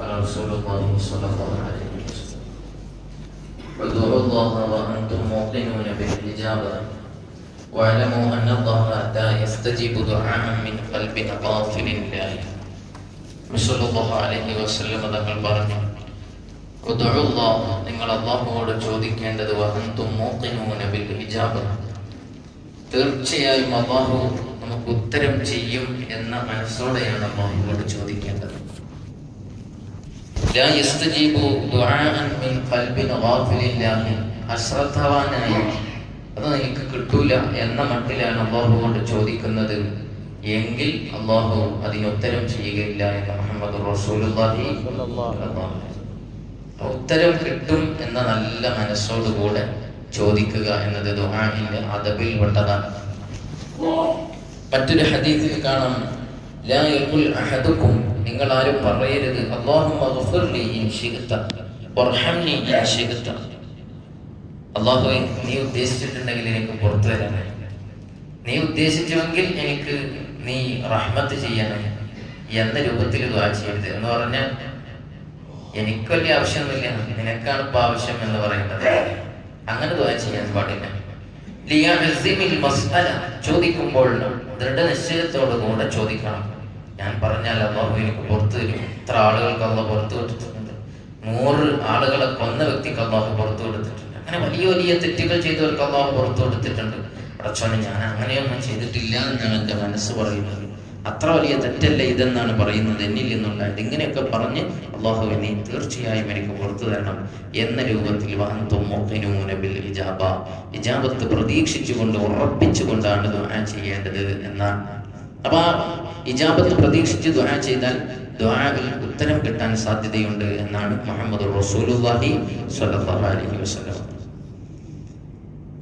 قال رسول الله صلى الله عليه وسلم ادعوا الله وأنتم موقنون بالإجابة واعلموا أن الله لا يستجيب دعاء من قلب غافل لله. സല്ലല്ലാഹു അലൈഹി വസല്ലം തങ്ങൾ പറഞ്ഞു, ഉദ്ഉല്ലാഹ്, നിങ്ങൾ അല്ലാഹുവോട് ചോദിക്കേണ്ടത് വഅൻതും മൂഖിനൂന ബിൽ ഇജാബ, തീർച്ചയായും അല്ലാഹു നമുക്ക് ഉത്തരം ചെയ്യും എന്ന മനസ്സോടെയാണ് അല്ലാഹുവോട് ചോദിക്കേണ്ടത്. ലാ യസ്തജീബു ദുആഅൻ മിൻ ഖൽബിൻ ഗാഫിലില്ലാഹി, അശ്രദ്ധവാനായി അത് എനിക്ക് കിട്ടൂല എന്ന മട്ടിലാണ് അല്ലാഹുവോട് ചോദിക്കുന്നത് എങ്കിൽ അല്ലാഹു അതിന് ഉത്തരം ചെയ്യുകയില്ല എന്ന് മുഹമ്മദ് റസൂലുള്ളാഹി സ്വല്ലല്ലാഹു അലൈഹി വസല്ലം. ഉത്തരം കിട്ടും എന്ന നല്ല മനസ്സോടുകൂടെ ചോദിക്കുക എന്നത് ദുആഇന്റെ അദബിൽ പെട്ടതാണ്. മറ്റൊരു ഹദീസിൽ കാണാം, ലാ യഖുൽ അഹദുക്കും, നിങ്ങൾ ആരും പറയരുത് അല്ലാഹുമ്മ ഗ്ഫിർലി ഇൻ ശിഅത വർഹംനി ഇൻ ശിഅത, അല്ലാഹുവേ നീ ഉദ്ദേശിച്ചിട്ടുണ്ടെങ്കിൽ എനിക്ക് പുറത്തു തരണേ, നീ ഉദ്ദേശിച്ചുവെങ്കിൽ എനിക്ക് നീ റഹ്മത്ത് ചെയ്യണം എന്ന രൂപത്തിൽ ദുആ ചെയ്യരുത്. എന്ന് പറഞ്ഞാൽ എനിക്ക് വലിയ ആവശ്യമൊന്നുമില്ല, നിനക്കാണ് ഇപ്പൊ ആവശ്യം എന്ന് പറയുന്നത്, അങ്ങനെ ദുആ ചെയ്യാൻ പാടില്ല. ലിയഅസിമിൽ മസ്അല, ചോദിക്കുമ്പോൾ ദൃഢനിശ്ചയത്തോടു കൂടെ ചോദിക്കണം. ഞാൻ പറഞ്ഞാൽ അല്ലാഹു എനിക്ക് പുറത്തു തരും. ഇത്ര ആളുകൾക്ക് അല്ലാഹു പുറത്തു കൊടുത്തിട്ടുണ്ട്, 100 ആളുകളെ കൊന്ന വ്യക്തിക്ക് അല്ലാഹു പുറത്തു കൊടുത്തിട്ടുണ്ട്, അങ്ങനെ വലിയ വലിയ തെറ്റുകൾ ചെയ്തവർക്ക് അല്ലാഹു പുറത്തു കൊടുത്തിട്ടുണ്ട്. അടച്ചോനെ, ഞാൻ അങ്ങനെയൊന്നും ചെയ്തിട്ടില്ല എന്നാണ് എൻ്റെ മനസ്സ് പറയുന്നത്, അത്ര വലിയ തെറ്റല്ല ഇതെന്നാണ് പറയുന്നത് എന്നിൽ നിന്നുണ്ടായിട്ട്. ഇങ്ങനെയൊക്കെ പറഞ്ഞ് അല്ലാഹുവേ നീ തീർച്ചയായും എനിക്ക് പുറത്തു തരണം എന്ന രൂപത്തിൽ വഅൻതും മൂഖിനൂന ബിൽ ഇജാബ, ഇജാബത്ത് പ്രതീക്ഷിച്ചുകൊണ്ട് ഉറപ്പിച്ചുകൊണ്ടാണ് ദുആ ചെയ്യേണ്ടത് എന്നാണ്. അപ്പൊ ഇജാബത്ത് പ്രതീക്ഷിച്ച് ദുആ ചെയ്താൽ ദുആയിൽ ഉത്തരം കിട്ടാൻ സാധ്യതയുണ്ട് എന്നാണ് മുഹമ്മദ് റസൂലുള്ളാഹി സ്വല്ലല്ലാഹു അലൈഹി വസല്ലം.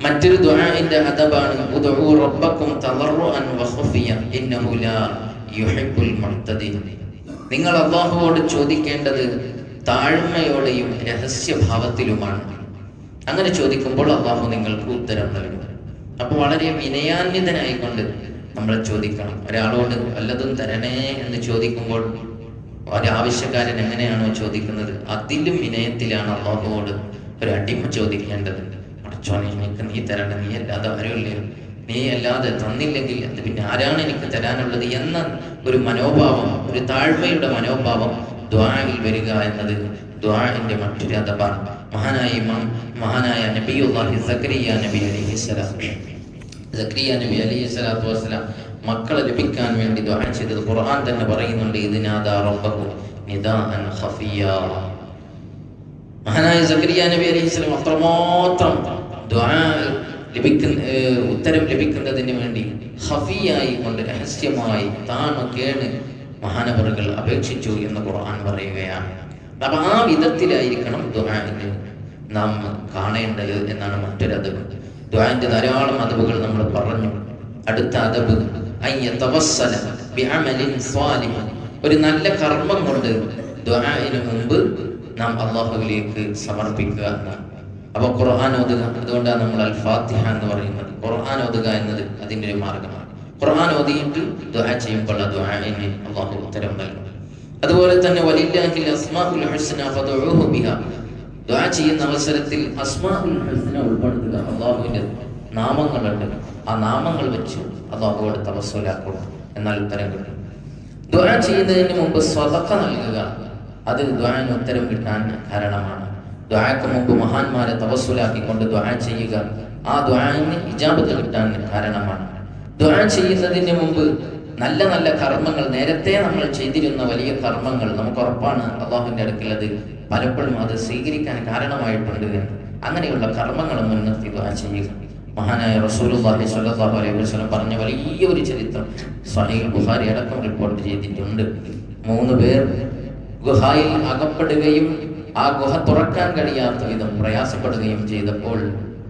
മറ്റൊരു ദുആഇന്റെ അദബാണ് ഉദ്ഉ റബ്ബക്കും തളർറുഅൻ വഖഫിയ ഇന്നഹു ലാ യുഹിബ്ബുൽ മുഅ്തദിൻ, നിങ്ങൾ അല്ലാഹുവോട് ചോദിക്കേണ്ടത് താഴ്മയോടെയും രഹസ്യഭാവത്തിലുമാണ്. അങ്ങനെ ചോദിക്കുമ്പോൾ അല്ലാഹു നിങ്ങൾക്ക് ഉത്തരം നൽകും. അപ്പോൾ വളരെ വിനയാന്വിതനായിക്കൊണ്ട് നമ്മൾ ചോദിക്കണം. ഒരാളോട് വല്ലതും തരണേ എന്ന് ചോദിക്കുമ്പോൾ ഒരാവശ്യക്കാരൻ എങ്ങനെയാണോ ചോദിക്കുന്നത് അതിലും വിനയത്തിലാണ് അല്ലാഹുവോട് ഒരു അടിമ ചോദിക്കേണ്ടത്. എനിക്ക് നീ തരണം, നീ അല്ലാതെ ആരുമില്ല, നീ അല്ലാതെ തന്നില്ലെങ്കിൽ അത് പിന്നെ ആരാണ് എനിക്ക് തരാനുള്ളത് എന്ന ഒരു മനോഭാവം, ഒരു താഴ്മയുടെ മനോഭാവം ദുആയിൽ വരിക എന്നത് ദുആഇന്റെ മറ്റൊരു അദബാണ്. മഹാനായ നബിയുല്ലാഹി സക്കരിയ നബി അലൈഹിസ്സലാം, സക്കരിയ നബി അലൈഹിസ്സലാത്തു വസ്സലാം മക്കളെ ലഭിക്കാൻ വേണ്ടി ദുആ ചെയ്തത് ഖുർആൻ തന്നെ പറയുന്നുണ്ട്, ഇദ് നാദാ റബ്ബഹു നിദാഅൻ ഖഫിയ്യാ. മഹാനായ സക്കരിയ നബി അലൈഹിസ്സലാം അത്രമാത്രം ഉത്തരം ലഭിക്കുന്നതിന് വേണ്ടി ഖഫിയായി കൊണ്ട് രഹസ്യമായി താണു കേണ് മഹാനവറുകൾ അപേക്ഷിച്ചു എന്ന് ഖുർആൻ പറയുകയാണ്. അപ്പൊ ആ വിധത്തിലായിരിക്കണം ദുആഇനെ നാം കാണേണ്ടത് എന്നാണ് മറ്റൊരു അദബ്. ദുആഇന്റെ ധാരാളം അദബുകൾ നമ്മൾ പറഞ്ഞു. അടുത്ത അദബ് അയ്യതവസ്സല ബിഅമലിൻ സ്വാലിഹ്, ഒരു നല്ല കർമ്മം കൊണ്ട് ദുആഇന് മുമ്പ് നാം അല്ലാഹുവിലേക്ക് സമർപ്പിക്കുക എന്നാണ്. അപ്പൊ ഖുർആൻ ഓതുക, അതുകൊണ്ടാണ് നമ്മൾ അൽ ഫാത്തിഹ എന്ന് പറയുന്നത്. ഖുർആൻ ഓതുക എന്നത് അതിൻ്റെ ഒരു മാർഗമാണ്. ഖുർആൻ ഓതിയിട്ട് ദുആ ചെയ്യുമ്പോൾ ആ ദുആഇന് അല്ലാഹു ഉത്തരം നൽകും. അതുപോലെ തന്നെ വലില്ലാഹിൽ അസ്മാഉൽ ഹുസ്ന ഫദ്ഉഹു ബിഹാ, ദുആ ചെയ്യുന്ന അവസരത്തിൽ അസ്മാഉൽ ഹുസ്ന ഉൾപ്പെടുത്തുക. അല്ലാഹുവിന്റെ നാമങ്ങളുണ്ട്, ആ നാമങ്ങൾ വെച്ച് അല്ലാഹുവോട് തവസ്സുലാക്കുക, എന്നാൽ ഉത്തരം കിട്ടും. ദുആ ചെയ്യുന്നതിന് മുമ്പ് സ്വതക്ക നൽകുക, അത് ദുആഇന് ഉത്തരം കിട്ടാൻ കാരണമാണ്. ദുആക്ക് മുമ്പ് മഹാന്മാരെ തവസ്സുലാക്കിക്കൊണ്ട് ദുആ ചെയ്യുക, ആ ദുആഇന് ഇജാബത്ത് കിട്ടാൻ കാരണമാണ്. ദുആ ചെയ്യുന്നതിന് മുമ്പ് നല്ല നല്ല കർമ്മങ്ങൾ, നേരത്തെ നമ്മൾ ചെയ്തിരുന്ന വലിയ കർമ്മങ്ങൾ നമുക്ക് ഉറപ്പാണ് അല്ലാഹുവിന്റെ അടുക്കൽ അത് പലപ്പോഴും അത് സ്വീകരിക്കാൻ കാരണമായിട്ടുണ്ട് എന്ന്. അങ്ങനെയുള്ള കർമ്മങ്ങൾ മുൻനിർത്തി ദുആ ചെയ്യുക. മഹാനായ റസൂലുള്ളാഹി സ്വല്ലല്ലാഹു അലൈഹി വസല്ലം പറഞ്ഞ വലിയ ഒരു ചരിത്രം സ്വഹീഹ് ബുഖാരി അടക്കം റിപ്പോർട്ട് ചെയ്തിട്ടുണ്ട്. 3 പേർ ഗുഹയിൽ അകപ്പെടുകയും ആ ഗുഹ തുറക്കാൻ കഴിയാത്ത വിധം പ്രയാസപ്പെടുകയും ചെയ്തപ്പോൾ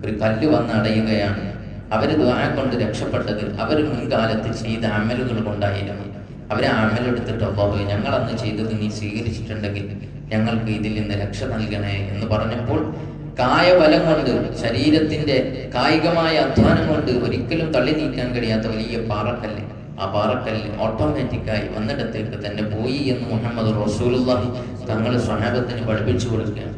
ഒരു കല്ല് വന്ന് അടയുകയാണ്. അവർ ദുആ കൊണ്ട് രക്ഷപ്പെട്ടത് അവർ മുൻകാലത്ത് ചെയ്ത അമലുകൾ കൊണ്ടായിരുന്നു. അവരെ അമലെടുത്തിട്ട് അല്ലാഹുവേ, ഞങ്ങൾ അന്ന് ചെയ്തത് നീ സ്വീകരിച്ചിട്ടുണ്ടെങ്കിൽ ഞങ്ങൾക്ക് ഇതിൽ നിന്ന് രക്ഷ നൽകണേ എന്ന് പറഞ്ഞപ്പോൾ കായബലം കൊണ്ട്, ശരീരത്തിന്റെ കായികമായ അധ്വാനം കൊണ്ട് ഒരിക്കലും തള്ളി നീക്കാൻ കഴിയാത്ത വലിയ പാറക്കല്ല് ആ പാറക്കല്ല് ഓട്ടോമാറ്റിക്കായി വന്നിടത്തേക്ക് തന്നെ പോയി എന്ന് മുഹമ്മദ് റസൂലുള്ളാഹി തങ്ങൾ സ്വഹാബത്തിന് പഠിപ്പിച്ചു കൊടുക്കുകയാണ്.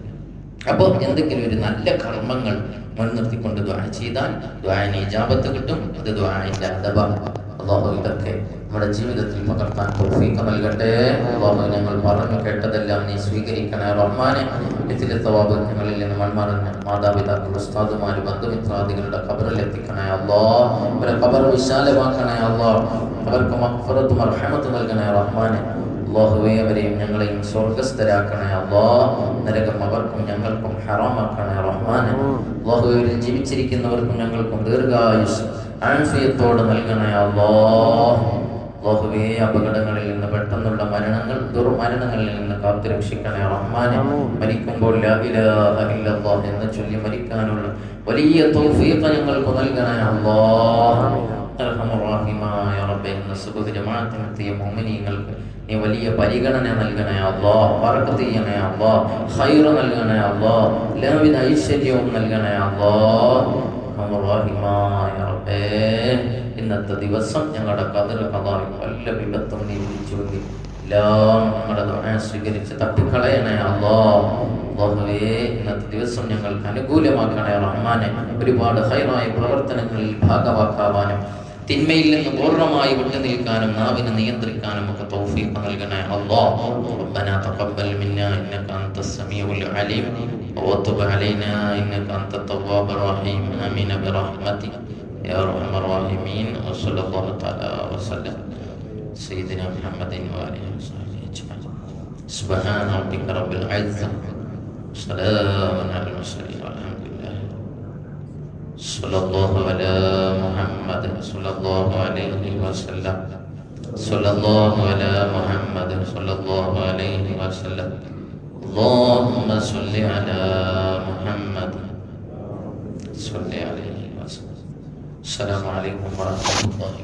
അപ്പോൾ എന്തെങ്കിലും ഒരു നല്ല കർമ്മങ്ങൾ മുൻനിർത്തിക്കൊണ്ട് ദുആ ചെയ്താൽ ദുആന് ഇജാബത്ത് കിട്ടും. അത് ദുആന്റെ അദബാണ്. അല്ലാഹു ഇതൊക്കെ നമ്മുടെ ജീവിതത്തിൽ പകർത്താൻ തൗഫീഖ് നൽകട്ടെ. അല്ലാഹു ഞങ്ങൾ പറഞ്ഞു കേട്ടതെല്ലാം നീ സ്വീകരിക്കണേ റഹ്മാനെ. ഇതിലെ തവാബ് ഞങ്ങളിൽ നിന്ന് മൺമറഞ്ഞ മാതാപിതാക്കൾ, ഉസ്താദുമാർ, ബന്ധുമിത്രാദികളുടെ ഖബറിൽ എത്തിക്കണേ അല്ലാഹ്. അവരെ ഖബർ വിശാലമാക്കണേ അല്ലാഹ്. അവർക്ക് മഗ്ഫിറത്തും റഹ്മത്തും നൽകണേ റഹ്മാനെ. അല്ലാഹുവേ അവരെയും ഞങ്ങളെയും സ്വർഗ്ഗസ്ഥരാക്കണേ അല്ലാഹ്. നരകം അവർക്കും ഞങ്ങൾക്കും ഹറാമാക്കണേ റഹ്മാനെ. അല്ലാഹുവേ അവരിൽ ജീവിച്ചിരിക്കുന്നവർക്കും ഞങ്ങൾക്കും ദീർഘായുസ് ആഫിയത്തോടെ നൽകണേ അല്ലാഹ്. അല്ലാഹുവേ അപകടങ്ങളിൽ നിന്ന്, പെട്ടെന്നുള്ള മരണങ്ങൾ, ദുർമരണങ്ങളിൽ നിന്ന് കാത്തുരക്ഷിക്കണേ റഹ്മാനെ. മരിക്കുമ്പോൾ ലാ ഇലാഹ ഇല്ലല്ലാഹ് എന്ന് ചൊല്ലി മരിക്കാനുള്ള വലിയ തൗഫീഖ് ഞങ്ങൾക്ക് നൽകണേ അല്ലാഹ്. അർഹമർ റഹീമായ റബ്ബേ, ഇന്ന് സുബ്ഹ് ജമാഅത്തിനെത്തിയ മുഅ്മിനീങ്ങൾക്ക് നീ വലിയ പരിഗണന നൽകണേ അല്ലാഹ്. ബറക്കത്ത് ചെയ്യണേ അല്ലാഹ്. ഖൈർ നൽകണേ അല്ലാഹ്. എല്ലാവിധ ഐശ്വര്യവും നൽകണേ അല്ലാഹ്. അർഹമർ റഹീമായ റബ്ബേ, ഇന്നത്തെ ദിവസം ഞങ്ങളുടെ ഖദർ ഖദാഇ വല്ല വിപത്തും നീ വിളിച്ചുവെങ്കിൽ എല്ലാം ഞങ്ങളുടെ ദുആ സ്വീകരിച്ച് തട്ടിക്കളയണേ അല്ലാഹ്. അല്ലാഹുവേ ഇന്നത്തെ ദിവസം ഞങ്ങൾക്ക് അനുകൂലമാക്കണേ റഹ്മാനെ. ഒരുപാട് ഖൈറായ പ്രവർത്തനങ്ങളിൽ ഭാഗവാക്കാവാനും തിന്മയിൽ നിന്ന് പൂർണ്ണമായി വിട്ടുനിൽക്കാനും നാവിനെ നിയന്ത്രിക്കാനും ഒക്കെ തൗഫീഖ് നൽകണേ അല്ലാഹ്. റബ്ബനാ തഖബ്ബൽ മിന്നാ ഇന്നക അൻതസ് സമീഉൽ അലീം വതുബ് അലൈനാ ഇന്നക അൻതത് തവ്വാബുർ റഹീം. ആമീൻ ബിറഹ്മതിക യാ അർഹമർ റഹീമീൻ. വസല്ലല്ലാഹു തആല വസല്ലം സയ്യിദിനാ മുഹമ്മദിൻ വഅലിഹി വസഹ്ബിഹി അജ്മഈൻ. സുബ്ഹാന റബ്ബിക റബ്ബിൽ ഇസ്സത്തി വസ്സലാമുൻ അലൽ മുർസലീൻ വൽഹംദുലില്ലാഹി. സ്വല്ലല്ലാഹു അലാ മുഹമ്മദ് സ്വല്ലല്ലാഹു അലൈഹി വസല്ലം. സ്വല്ലല്ലാഹു അലാ മുഹമ്മദ് സ്വല്ലല്ലാഹു അലൈഹി വസല്ലം. അല്ലാഹുമ്മ സ്വല്ലി അലാ മുഹമ്മദ് സ്വല്ലി അലൈഹി വസല്ലം. അസ്സലാമു അലൈക്കും വറഹ്മത്തുള്ളാഹി